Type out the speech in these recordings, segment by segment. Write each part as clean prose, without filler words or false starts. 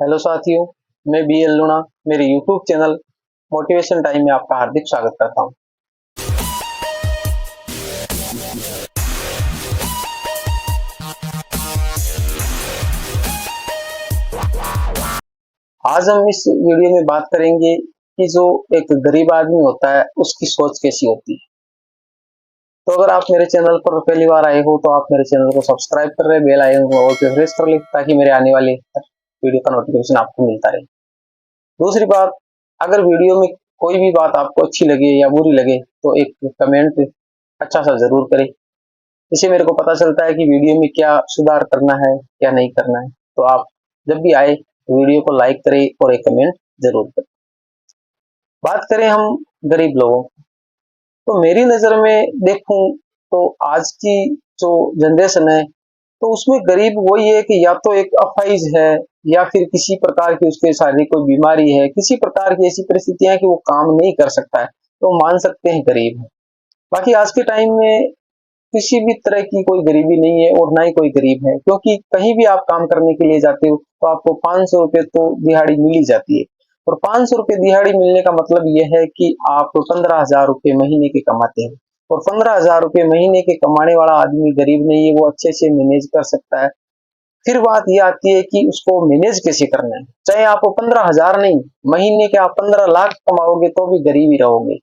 Hello साथियों, मैं B L लूणा मेरे यूट्यूब चैनल मोटिवेशन टाइम में आपका हार्दिक स्वागत करता हूं। आज हम इस वीडियो में बात करेंगे कि जो एक गरीब आदमी होता है उसकी सोच कैसी होती है। तो अगर आप मेरे चैनल पर पहली बार आए हो तो आप मेरे चैनल को सब्सक्राइब कर रहे, बेल आइकन को ऑल पे प्रेस कर ले ताकि मेरे आने वाले वीडियो का नोटिफिकेशन आपको मिलता रहे। दूसरी बात, अगर वीडियो में कोई भी बात आपको अच्छी लगे या बुरी लगे तो एक कमेंट अच्छा सा जरूर करें। इससे मेरे को पता चलता है कि वीडियो में क्या सुधार करना है, क्या नहीं करना है। तो आप जब भी आए वीडियो को लाइक करें और एक कमेंट जरूर करें। बात करें हम गरीब लोगों, तो मेरी नजर में देखूं तो आज की जो जनरेशन है तो उसमें गरीब वही है कि या तो एक अपाहिज है या फिर किसी प्रकार की उसके शारीरिक कोई बीमारी है, किसी प्रकार की ऐसी परिस्थितियां कि वो काम नहीं कर सकता है, तो मान सकते हैं गरीब है। बाकी आज के टाइम में किसी भी तरह की कोई गरीबी नहीं है और ना ही कोई गरीब है, क्योंकि कहीं भी आप काम करने के लिए जाते हो तो आपको 500 रुपये तो दिहाड़ी मिल ही जाती है। और 500 रुपये दिहाड़ी मिलने का मतलब यह है कि आप 15,000 रुपये महीने के कमाते हैं। और 15,000 रुपये महीने के कमाने वाला आदमी गरीब नहीं है, वो अच्छे से मैनेज कर सकता है। फिर बात यह आती है कि उसको मैनेज कैसे करना है। चाहे आप 15,000 नहीं, महीने के आप 15 लाख कमाओगे तो भी गरीब ही रहोगे,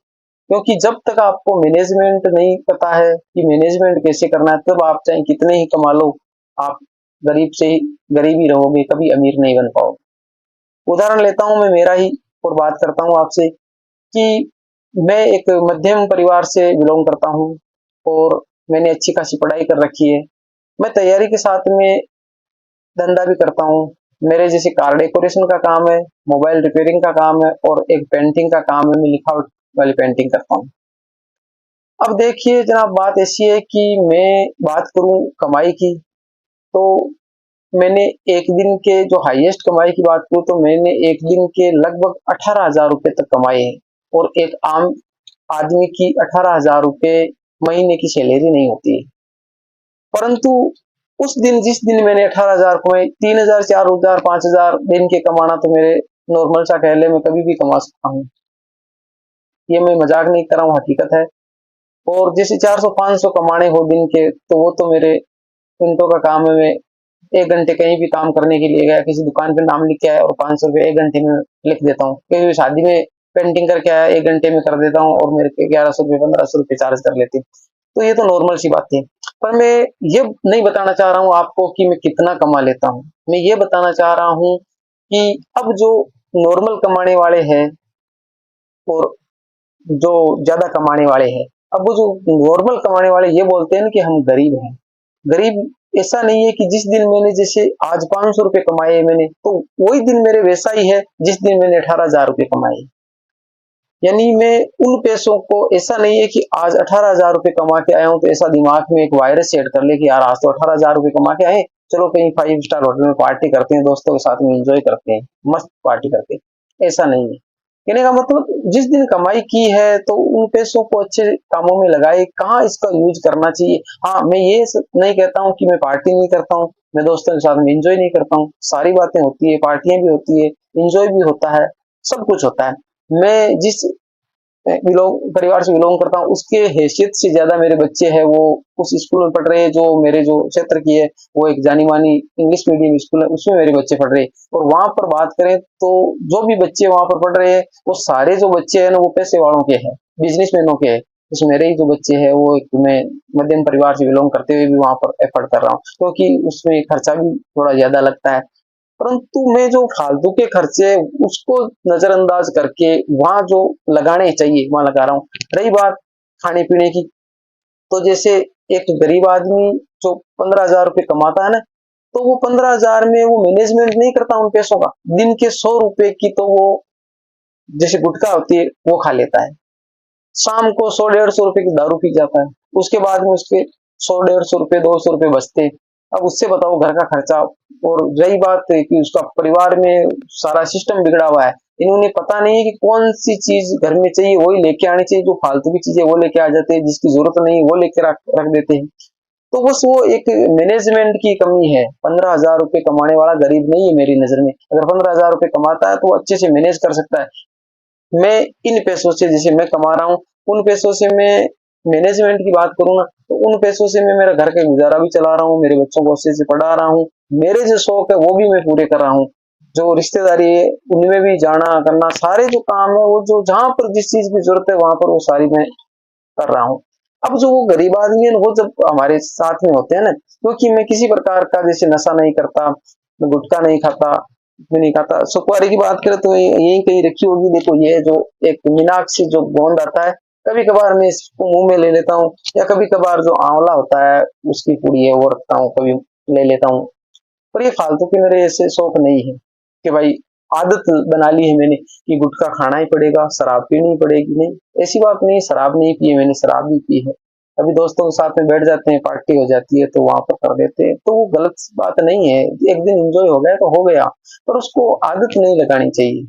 क्योंकि जब तक आपको मैनेजमेंट नहीं पता है कि मैनेजमेंट कैसे करना है, तब आप चाहे कितने ही कमा लो, आप गरीब से ही गरीब ही रहोगे, कभी अमीर नहीं बन पाओगे। उदाहरण लेता हूं मैं मेरा ही और बात करता हूं आपसे कि मैं एक मध्यम परिवार से बिलोंग करता हूं और मैंने अच्छी खासी पढ़ाई कर रखी है। मैं तैयारी के साथ में धंधा भी करता हूँ। मेरे जैसे कार डेकोरेशन का काम है, मोबाइल रिपेयरिंग का काम है और एक पेंटिंग का काम है, मैं लिखावट वाली पेंटिंग करता हूँ। अब देखिए जनाब, बात ऐसी है कि मैं बात करूं कमाई की, तो मैंने एक दिन के जो हाईएस्ट कमाई की बात करूं तो मैंने एक दिन के लगभग 18,000 रुपये तक कमाए हैं। और एक आम आदमी की 18,000 रुपये महीने की सैलरी नहीं होती है। परंतु उस दिन जिस दिन मैंने 18,000 कमाए, 3,000 4,000 5,000 दिन के कमाना तो मेरे नॉर्मल सा कह ले, मैं कभी भी कमा सकता हूँ। ये मैं मजाक नहीं कर रहा हूँ, हकीकत है। और जैसे 400-500 कमाने हो दिन के तो वो तो मेरे मिनटों का काम है। मैं 1 घंटे कहीं भी काम करने के लिए गया, किसी दुकान पे नाम लिख के आया और 500 रुपये 1 घंटे में लिख देता हूँ। कहीं भी शादी में पेंटिंग करके आया, 1 घंटे में कर देता हूँ और मेरे को 1100 रुपये 1500 रुपये चार्ज कर लेती हूँ। तो ये तो नॉर्मल सी बात है। पर मैं ये नहीं बताना चाह रहा हूँ आपको कि मैं कितना कमा लेता हूँ। मैं ये बताना चाह रहा हूँ कि अब जो नॉर्मल कमाने वाले हैं और जो ज्यादा कमाने वाले हैं, अब वो जो नॉर्मल कमाने वाले ये बोलते हैं ना कि हम गरीब हैं। गरीब ऐसा नहीं है कि जिस दिन मैंने जैसे आज 500 रुपये कमाए मैंने, तो वही दिन मेरे वैसा ही है जिस दिन मैंने 18,000 रुपये कमाए। यानी मैं उन पैसों को, ऐसा नहीं है कि आज 18,000 रुपये कमा के आया हूं तो ऐसा दिमाग में एक वायरस सेट कर ले कि यार आज तो 18,000 रुपये कमा के आए, चलो कहीं 5 स्टार होटल में पार्टी करते हैं, दोस्तों के साथ में एंजॉय करते हैं, मस्त पार्टी करते हैं। ऐसा नहीं है। कहने का मतलब जिस दिन कमाई की है तो उन पैसों को अच्छे कामों में लगाए, कहाँ इसका यूज करना चाहिए। हाँ, मैं ये नहीं कहता हूँ कि मैं पार्टी नहीं करता हूँ, मैं दोस्तों के साथ में एंजॉय नहीं करता हूँ। सारी बातें होती है, पार्टियां भी होती है, एंजॉय भी होता है, सब कुछ होता है। मैं जिस बिलोंग परिवार से बिलोंग करता हूँ उसके हैसियत से ज्यादा मेरे बच्चे हैं वो उस स्कूल में पढ़ रहे हैं जो मेरे जो क्षेत्र की है, वो एक जानी मानी इंग्लिश मीडियम स्कूल है, उसमें मेरे बच्चे पढ़ रहे हैं। और वहां पर बात करें तो जो भी बच्चे वहां पर पढ़ रहे हैं वो सारे जो बच्चे हैं ना वो पैसे वालों के हैं, बिजनेसमैनों के हैं। उसमें मेरे ही जो बच्चे हैं वो एक, मैं मध्यम परिवार से बिलोंग करते हुए भी वहां पर एफर्ट कर रहा हूँ, क्योंकि उसमें खर्चा भी थोड़ा ज्यादा लगता है। परंतु मैं जो फालतू के खर्चे उसको नजरअंदाज करके वहां जो लगाने चाहिए वहां लगा रहा हूँ। रही बात खाने पीने की, तो जैसे एक गरीब आदमी जो 15,000 रुपये कमाता है ना, तो वो 15,000 में वो मैनेजमेंट नहीं करता उन पैसों का। दिन के 100 रुपए की तो वो जैसे गुटखा होती है वो खा लेता है, शाम को 100-150 रुपए की दारू पी जाता है, उसके बाद में उसके 100-150 रुपए 200 रुपए बचते। अब उससे बताओ घर का खर्चा। और रही बात है कि उसका परिवार में सारा सिस्टम बिगड़ा हुआ है, इन्होंने पता नहीं है कि कौन सी चीज घर में चाहिए वही लेके आनी चाहिए, जो फालतू की चीजें वो लेके आ जाते हैं, जिसकी जरूरत नहीं वो लेके रख देते हैं। तो बस वो एक मैनेजमेंट की कमी है। 15,000 रुपए कमाने वाला गरीब नहीं है मेरी नजर में। अगर 15,000 रुपए कमाता है तो वो अच्छे से मैनेज कर सकता है। मैं इन पैसों से, जैसे मैं कमा रहा हूँ, उन पैसों से मैं मैनेजमेंट की बात करूँ ना, तो उन पैसों से मैं मेरा घर का गुजारा भी चला रहा हूँ, मेरे बच्चों को अच्छे से पढ़ा रहा हूँ, मेरे जो शौक है वो भी मैं पूरे कर रहा हूँ, जो रिश्तेदारी है उनमें भी जाना करना, सारे जो काम है वो जो जहां पर जिस चीज की जरूरत है वहां पर वो सारी मैं कर रहा हूँ। अब जो वो गरीब आदमी है वो जब हमारे साथ में होते हैं ना, क्योंकि मैं किसी प्रकार का जैसे नशा नहीं करता, मैं गुटखा नहीं खाता, मैं नहीं खाता। सुपारी की बात करें तो यही कहीं रखी होगी, देखो ये जो एक मीनाक्षी जो गोंद आता है, कभी कभार मैं इसको मुंह में ले लेता हूँ, या कभी कभार जो आंवला होता है उसकी पुड़ी है वो रखता हूँ, कभी ले लेता हूँ। पर ये फालतू के मेरे ऐसे शौक नहीं है कि भाई आदत बना ली है मैंने कि गुटखा खाना ही पड़ेगा, शराब पीनी ही पड़ेगी, नहीं ऐसी बात नहीं। शराब नहीं पी है मैंने, शराब भी पी है, अभी दोस्तों के साथ में बैठ जाते हैं, पार्टी हो जाती है तो वहां पर कर देते हैं, तो वो गलत बात नहीं है। एक दिन एंजॉय हो गया तो हो गया, पर उसको आदत नहीं लगानी चाहिए,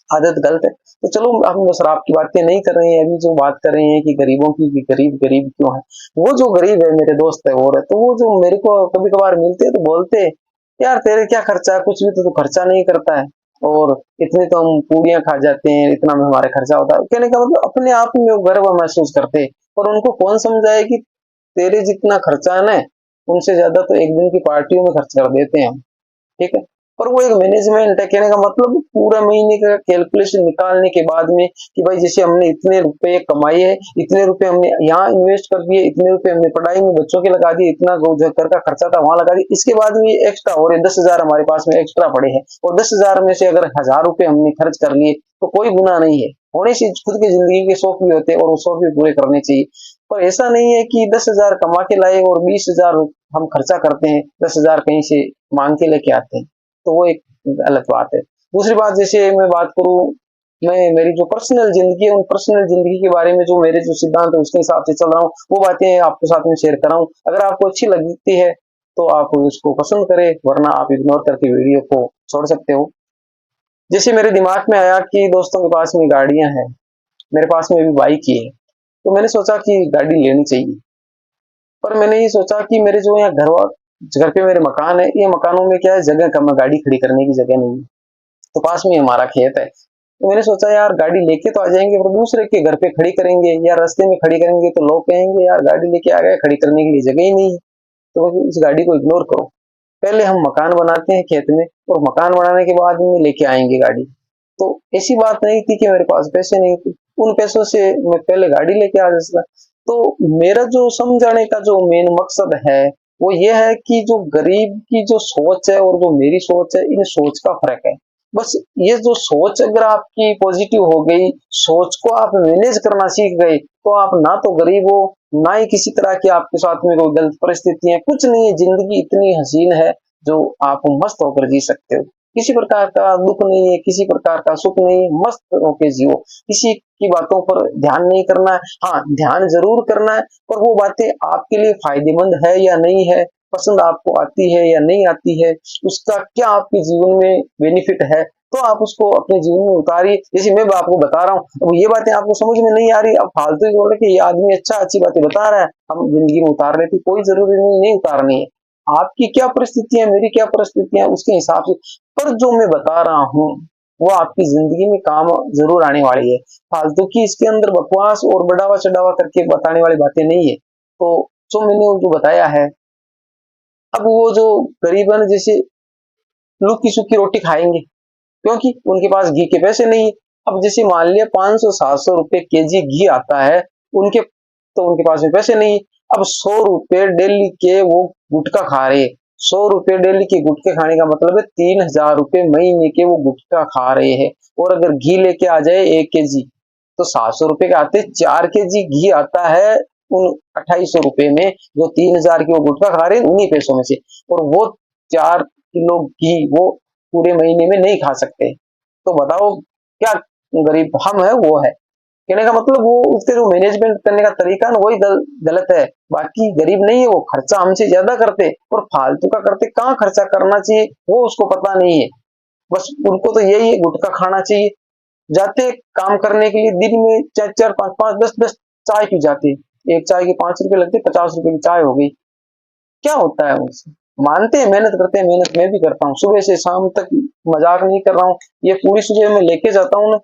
आदत गलत है। तो चलो हम शराब की बातें नहीं कर रहे हैं, अभी जो बात कर रहे हैं कि गरीबों की, कि गरीब गरीब क्यों है। वो जो गरीब है मेरे दोस्त है और है, तो वो जो मेरे को कभी कभार मिलते हैं तो बोलते हैं यार तेरे क्या खर्चा है, कुछ भी तो तू खर्चा नहीं करता है, और इतने तो हम पूड़ियां खा जाते हैं, इतना में हमारे खर्चा होता है। कहने का मतलब अपने आप में वो गर्व महसूस करते हैं, और उनको कौन समझाए कि तेरे जितना खर्चा है ना, उनसे ज्यादा तो एक दिन की पार्टियों में खर्च कर देते हैं हम, ठीक है। पर वो एक मैनेजमेंट है, कहने का मतलब पूरा महीने का कैलकुलेशन निकालने के बाद में कि भाई जैसे हमने इतने रुपए कमाए है, इतने रुपए हमने यहाँ इन्वेस्ट कर दिए, इतने रुपए हमने पढ़ाई में बच्चों के लगा दिए, इतना जो घर का खर्चा था वहां लगा दिया, इसके बाद में एक्स्ट्रा हो रहे 10,000 हमारे पास में एक्स्ट्रा पड़े हैं, और 10,000 में से अगर 1,000 रुपए हमने खर्च कर लिए तो कोई गुना नहीं है। होने से खुद की जिंदगी के शौक भी होते हैं और वो शौक भी पूरे करने चाहिए। पर ऐसा नहीं है कि 10,000 कमा के लाए और 20,000 हम खर्चा करते हैं, 10,000 कहीं से मांग के लेके आते हैं, तो वो एक गलत बात है। दूसरी बात, जैसे मैं बात करूं, मैं मेरी जो पर्सनल जिंदगी है, उन पर्सनल जिंदगी के बारे में जो मेरे जो सिद्धांत है उसके हिसाब से चल रहा हूँ, वो बातें आपके साथ में शेयर कर रहा हूँ। अगर आपको अच्छी लगती है तो आप उसको पसंद करें, वरना आप इग्नोर करके वीडियो को छोड़ सकते हो। जैसे मेरे दिमाग में आया कि दोस्तों के पास में गाड़ियां हैं, मेरे पास में भी बाइक ही है, तो मैंने सोचा कि गाड़ी लेनी चाहिए। पर मैंने ये सोचा कि मेरे जो यहाँ घर पे मेरे मकान है, ये मकानों में क्या है, जगह कम है, गाड़ी खड़ी करने की जगह नहीं है, तो पास में हमारा खेत है, तो मैंने सोचा यार गाड़ी लेके तो आ जाएंगे, पर दूसरे के घर पे खड़ी करेंगे या रास्ते में खड़ी करेंगे तो लोग कहेंगे यार गाड़ी लेके आ गए, खड़ी करने के लिए जगह ही नहीं है, तो इस गाड़ी को इग्नोर करो। पहले हम मकान बनाते हैं खेत में, और मकान बनाने के बाद में लेके आएंगे गाड़ी। तो ऐसी बात नहीं थी कि मेरे पास पैसे नहीं थे, उन पैसों से मैं पहले गाड़ी लेके आ जाता। तो मेरा जो समझाने का जो मेन मकसद है वो ये है कि जो गरीब की जो सोच है और जो मेरी सोच है, इन सोच का फर्क है। बस ये जो सोच अगर आपकी पॉजिटिव हो गई, सोच को आप मैनेज करना सीख गए, तो आप ना तो गरीब हो, ना ही किसी तरह की आपके साथ में कोई गलत परिस्थिति है, कुछ नहीं है। जिंदगी इतनी हसीन है जो आप मस्त होकर जी सकते हो, किसी प्रकार का दुख नहीं है, किसी प्रकार का सुख नहीं है, मस्त होकर जियो। किसी की बातों पर ध्यान नहीं करना है, हाँ ध्यान जरूर करना है, पर वो बातें आपके लिए फायदेमंद है या नहीं है, पसंद आपको आती है या नहीं आती है, उसका क्या आपके जीवन में बेनिफिट है, तो आप उसको अपने जीवन में उतारिए। जैसे मैं आपको बता रहा हूँ, अब ये बातें आपको समझ में नहीं आ रही, अब फालतू ही बोल रहे कि ये आदमी अच्छी बातें बता रहा है, हम जिंदगी में उतार लेते, कोई जरूरी नहीं उतारनी है। आपकी क्या परिस्थिति है, मेरी क्या परिस्थिति है, उसके हिसाब से। पर जो मैं बता रहा हूँ वो आपकी जिंदगी में काम जरूर आने वाली है। फालतू की इसके अंदर बकवास और बढ़ावा चढ़ावा करके बताने वाली बातें नहीं है। तो जो मैंने जो बताया है, अब वो जो गरीब है ना, जैसे लुकी सुखी रोटी खाएंगे क्योंकि उनके पास घी के पैसे नहीं है। अब जैसे मान लिया 500-700 रुपए केजी घी आता है, उनके तो उनके पास में पैसे नहीं है। अब 100 रुपए डेली के वो गुटखा खा रहे हैं, 100 रुपए डेली के गुटखे खाने का मतलब है 3,000 रुपए महीने के वो गुटखा खा रहे हैं। और अगर घी लेके आ जाए 1 केजी, तो 700 रुपए का आते 4 केजी घी आता है उन 2,800 रुपए में, जो 3,000 की वो गुटखा खा रहे हैं उन्हीं पैसों में से। और वो 4 किलो घी वो पूरे महीने में नहीं खा सकते। तो बताओ क्या गरीब हम है वो है। कहने का मतलब वो उसके जो मैनेजमेंट करने का तरीका है ना वही गलत है। बाकी गरीब नहीं है, वो खर्चा हमसे ज्यादा करते और फालतू का करते, कहाँ खर्चा करना चाहिए वो उसको पता नहीं है। बस उनको तो यही है गुटखा खाना चाहिए। जाते काम करने के लिए दिन में 4-4 5-5 10-10 चाय पी जाते, एक चाय के 5 रुपए लगते, 50 रुपए की चाय हो गई। क्या होता है उनसे? मानते हैं मेहनत करते हैं, मेहनत मैं भी करता हूँ सुबह से शाम तक, मजाक नहीं कर रहा हूँ। ये पूरी सुबह मैं लेके जाता हूँ ना,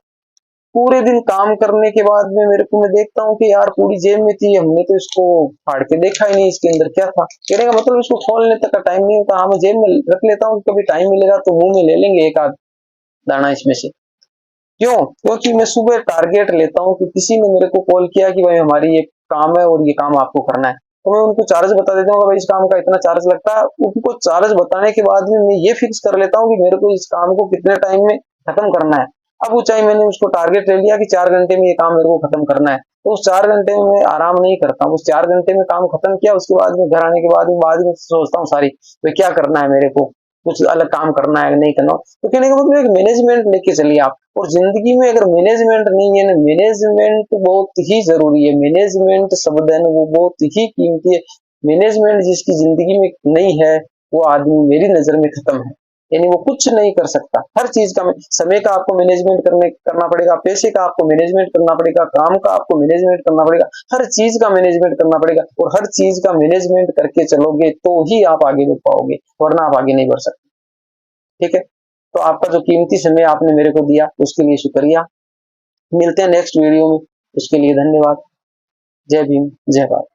पूरे दिन काम करने के बाद में मेरे को मैं देखता हूँ कि यार पूरी जेब में थी, हमने तो इसको फाड़ के देखा ही नहीं इसके अंदर क्या था। कहने का मतलब इसको खोलने तक का टाइम नहीं होता। हाँ मैं जेब में रख लेता हूँ, कभी टाइम मिलेगा तो मुंह में ले लेंगे एक आध दाना इसमें से। क्यों? क्योंकि मैं सुबह टारगेट लेता हूँ कि किसी ने मेरे को कॉल किया कि भाई हमारी ये काम है और ये काम आपको करना है, तो मैं उनको चार्ज बता देता हूँ कि भाई इस काम का इतना चार्ज लगता है। उनको चार्ज बताने के बाद में मैं ये फिक्स कर लेता हूँ कि मेरे को इस काम को कितने टाइम में खत्म करना है। अब वो चाहे मैंने उसको टारगेट ले लिया कि 4 घंटे में ये काम मेरे को खत्म करना है, तो उस 4 घंटे में मैं आराम नहीं करता हूँ। उस 4 घंटे में काम खत्म किया, उसके बाद में घर आने के बाद में सोचता हूँ सारी भाई क्या करना है मेरे को, कुछ अलग काम करना है नहीं करना। तो कहने का मतलब एक मैनेजमेंट लेके चलिए आप। और जिंदगी में अगर मैनेजमेंट नहीं है ना, मैनेजमेंट बहुत ही जरूरी है। मैनेजमेंट शब्द है ना वो बहुत ही कीमती है। मैनेजमेंट जिसकी जिंदगी में नहीं है वो आदमी मेरी नजर में खत्म है, यानी वो कुछ नहीं कर सकता। हर चीज का समय का आपको मैनेजमेंट करना पड़ेगा, पैसे का आपको मैनेजमेंट करना पड़ेगा, काम का आपको मैनेजमेंट करना पड़ेगा, हर चीज का मैनेजमेंट करना पड़ेगा। और हर चीज का मैनेजमेंट करके चलोगे तो ही आप आगे बढ़ पाओगे, वरना आप आगे नहीं बढ़ सकते। ठीक है, तो आपका जो कीमती समय आपने मेरे को दिया उसके लिए शुक्रिया। मिलते हैं नेक्स्ट वीडियो में, उसके लिए धन्यवाद। जय भीम, जय भारत।